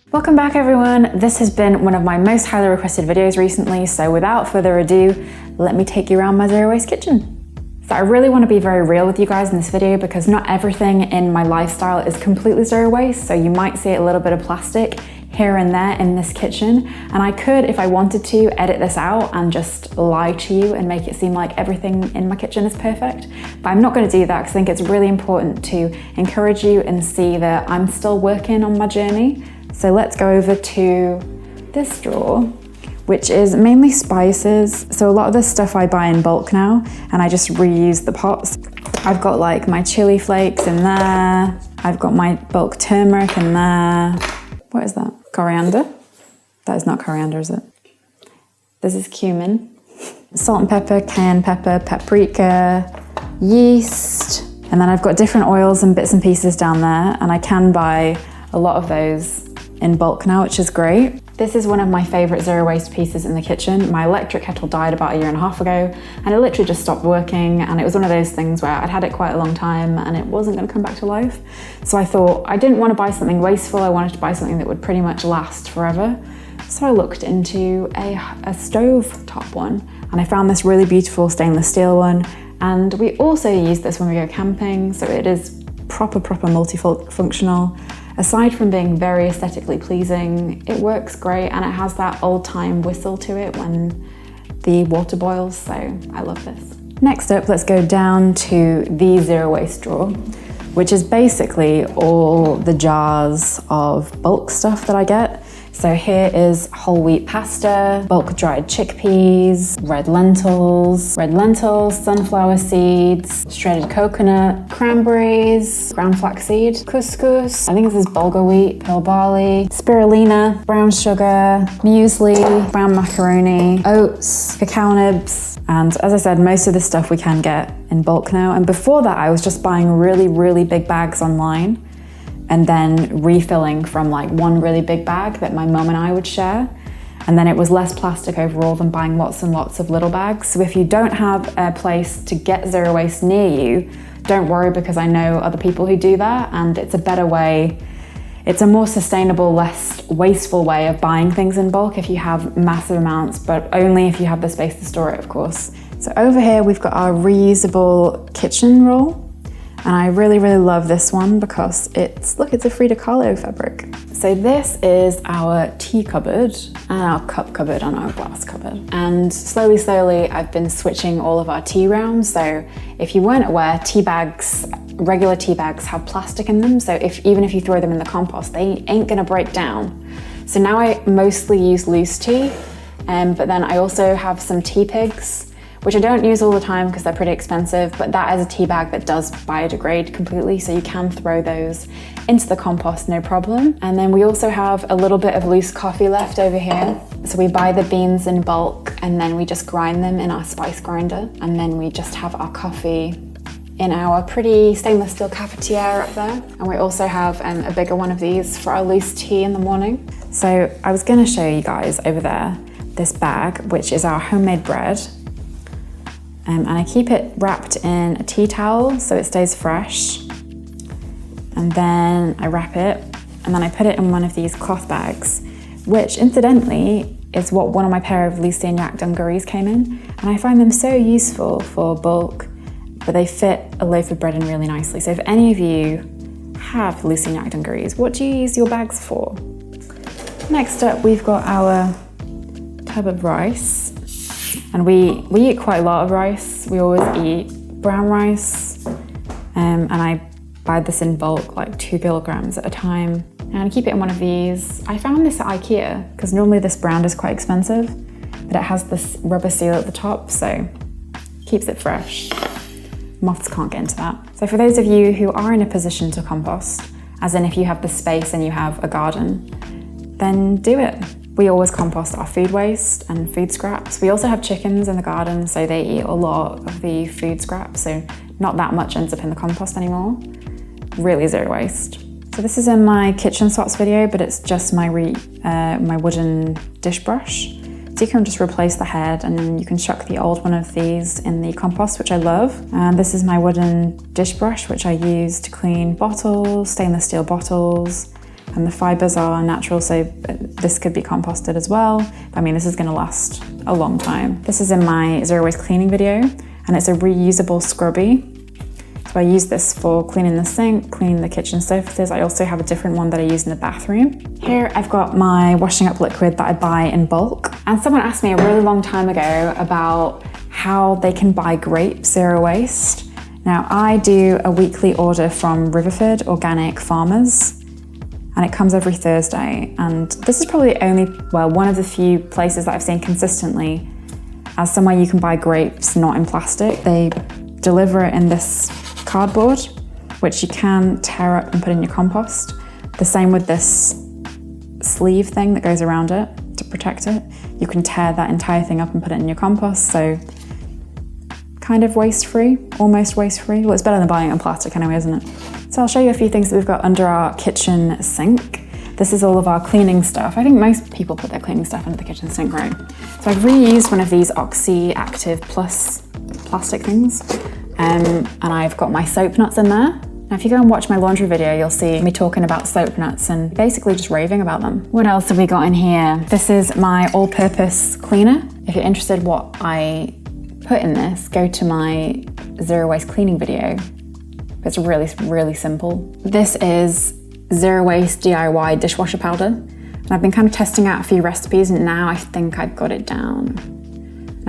Welcome back everyone. This has been one of my most highly requested videos recently, so without further ado, let me take you around my zero waste kitchen. So I really want to be very real with you guys in this video because not everything in my lifestyle is completely zero waste, so you might see a little bit of plastic here and there in this kitchen, and I could, if I wanted to, edit this out and just lie to you and make it seem like everything in my kitchen is perfect, but I'm not going to do that because I think it's really important to encourage you and see that I'm still working on my journey. So let's go over to this drawer, which is mainly spices. So a lot of this stuff I buy in bulk now, and I just reuse the pots. I've got like my chili flakes in there. I've got my bulk turmeric in there. What is that? Coriander? That is not coriander, is it? This is cumin. Salt and pepper, cayenne pepper, paprika, yeast. And then I've got different oils and bits and pieces down there, and I can buy a lot of those in bulk now, which is great. This is one of my favorite zero waste pieces in the kitchen. My electric kettle died about 1.5 years ago, and it literally just stopped working, and it was one of those things where I'd had it quite a long time and it wasn't going to come back to life. So I thought I didn't want to buy something wasteful, I wanted to buy something that would pretty much last forever. So I looked into a stove top one, and I found this really beautiful stainless steel one, and we also use this when we go camping, so it is proper multifunctional. Aside from being very aesthetically pleasing, it works great, and it has that old time whistle to it when the water boils, so I love this. Next up, let's go down to the zero waste drawer, which is basically all the jars of bulk stuff that I get. So here is whole wheat pasta, bulk dried chickpeas, red lentils, sunflower seeds, shredded coconut, cranberries, ground flaxseed, couscous, I think this is bulgur wheat, pearl barley, spirulina, brown sugar, muesli, brown macaroni, oats, cacao nibs, and as I said, most of this stuff we can get in bulk now. And before that, I was just buying really big bags online and then refilling from like one really big bag that my mum and I would share. And then it was less plastic overall than buying lots and lots of little bags. So if you don't have a place to get zero waste near you, don't worry, because I know other people who do that, and it's a better way. It's a more sustainable, less wasteful way of buying things in bulk if you have massive amounts, but only if you have the space to store it, of course. So over here, we've got our reusable kitchen roll. And I really love this one because it's a Frida Kahlo fabric. So this is our tea cupboard and our cup cupboard and our glass cupboard. And slowly I've been switching all of our tea rounds. So if you weren't aware, tea bags, regular tea bags have plastic in them. So even if you throw them in the compost, they ain't gonna break down. So now I mostly use loose tea, but then I also have some tea pigs, which I don't use all the time because they're pretty expensive, but that is a tea bag that does biodegrade completely, so you can throw those into the compost, no problem. And then we also have a little bit of loose coffee left over here. So we buy the beans in bulk and then we just grind them in our spice grinder, and then we just have our coffee in our pretty stainless steel cafetiere up there. And we also have a bigger one of these for our loose tea in the morning. So I was gonna show you guys over there this bag, which is our homemade bread. And I keep it wrapped in a tea towel so it stays fresh. And then I wrap it, and then I put it in one of these cloth bags, which incidentally is what one of my pair of Lucy and Yak dungarees came in. And I find them so useful for bulk, but they fit a loaf of bread in really nicely. So if any of you have Lucy and Yak dungarees, what do you use your bags for? Next up, we've got our tub of rice. And we eat quite a lot of rice. We always eat brown rice, and I buy this in bulk, like 2 kilograms at a time. And I keep it in one of these. I found this at IKEA, because normally this brand is quite expensive, but it has this rubber seal at the top, so keeps it fresh. Moths can't get into that. So for those of you who are in a position to compost, as in if you have the space and you have a garden, then do it. We always compost our food waste and food scraps. We also have chickens in the garden, so they eat a lot of the food scraps, so not that much ends up in the compost anymore. Really zero waste. So this is in my kitchen swaps video, but it's just my wooden dish brush. So you can just replace the head, and then you can chuck the old one of these in the compost, which I love. And this is my wooden dish brush, which I use to clean bottles, stainless steel bottles, and the fibers are natural, so this could be composted as well. I mean, this is gonna last a long time. This is in my zero waste cleaning video, and it's a reusable scrubby. So I use this for cleaning the sink, cleaning the kitchen surfaces. I also have a different one that I use in the bathroom. Here I've got my washing up liquid that I buy in bulk. And someone asked me a really long time ago about how they can buy grape zero waste. Now I do a weekly order from Riverford Organic Farmers, and it comes every Thursday. And this is probably only, well, one of the few places that I've seen consistently as somewhere you can buy grapes not in plastic. They deliver it in this cardboard, which you can tear up and put in your compost. The same with this sleeve thing that goes around it to protect it. You can tear that entire thing up and put it in your compost, so kind of waste-free, almost waste-free. Well, it's better than buying it in plastic anyway, isn't it? So I'll show you a few things that we've got under our kitchen sink. This is all of our cleaning stuff. I think most people put their cleaning stuff under the kitchen sink, right? So I've reused one of these Oxy Active Plus plastic things. And I've got my soap nuts in there. Now, if you go and watch my laundry video, you'll see me talking about soap nuts and basically just raving about them. What else have we got in here? This is my all-purpose cleaner. If you're interested what I put in this, go to my zero waste cleaning video. It's really, really simple. This is zero waste DIY dishwasher powder. And I've been kind of testing out a few recipes, and now I think I've got it down.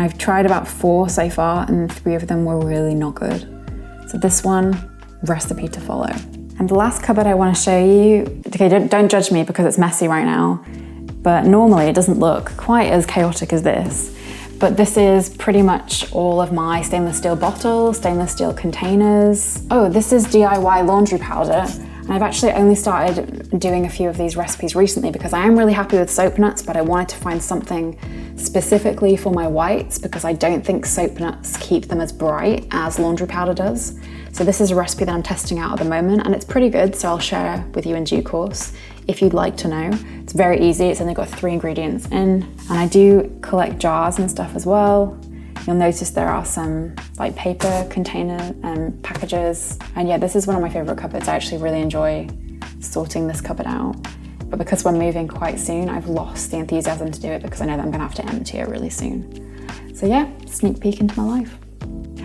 I've tried about 4 so far, and 3 of them were really not good. So this one, recipe to follow. And the last cupboard I want to show you, okay, don't judge me because it's messy right now, but normally it doesn't look quite as chaotic as this. But this is pretty much all of my stainless steel bottles, stainless steel containers. Oh, this is DIY laundry powder. And I've actually only started doing a few of these recipes recently because I am really happy with soap nuts, but I wanted to find something specifically for my whites because I don't think soap nuts keep them as bright as laundry powder does. So this is a recipe that I'm testing out at the moment, and it's pretty good, so I'll share with you in due course if you'd like to know. It's very easy, it's only got 3 ingredients in, and I do collect jars and stuff as well. You'll notice there are some like paper container packages. And yeah, this is one of my favorite cupboards. I actually really enjoy sorting this cupboard out. But because we're moving quite soon, I've lost the enthusiasm to do it because I know that I'm gonna have to empty it really soon. So yeah, sneak peek into my life.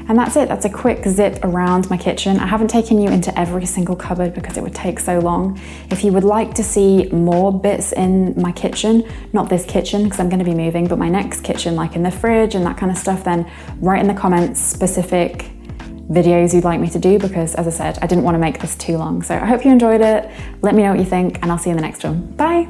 And that's it, that's a quick zip around my kitchen. I haven't taken you into every single cupboard because it would take so long. If you would like to see more bits in my kitchen, not this kitchen because I'm gonna be moving, but my next kitchen, like in the fridge and that kind of stuff, then write in the comments specific videos you'd like me to do because, as I said, I didn't want to make this too long. So I hope you enjoyed it. Let me know what you think and I'll see you in the next one. Bye.